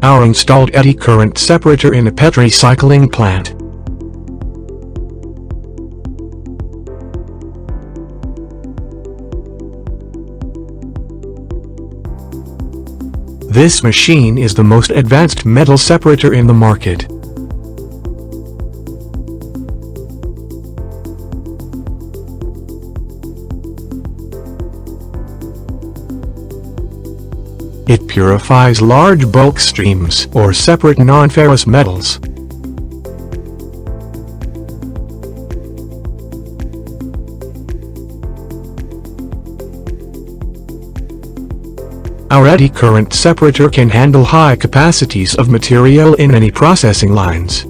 Our installed eddy current separator in a PET recycling plant. This machine is the most advanced metal separator in the market. It purifies large bulk streams or separate non-ferrous metals. Our eddy current separator can handle high capacities of material in any processing lines.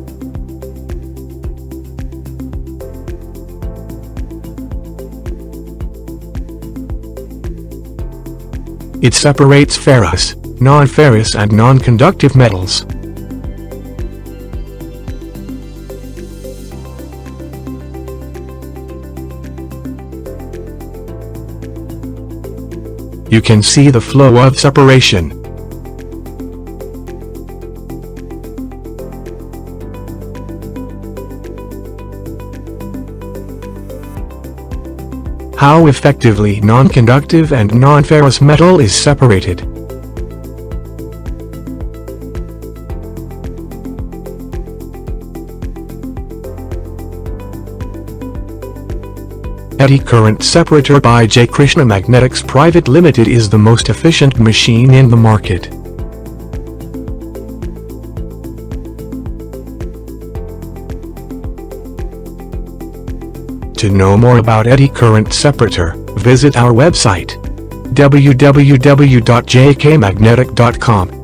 It separates ferrous, non-ferrous and non-conductive metals. You can see the flow of separation. How effectively non-conductive and non-ferrous metal is separated. Eddy current separator by Jaykrishna Magnetics Pvt is the most efficient machine in the market. To know more about eddy current separator, visit our website www.jkmagnetic.com.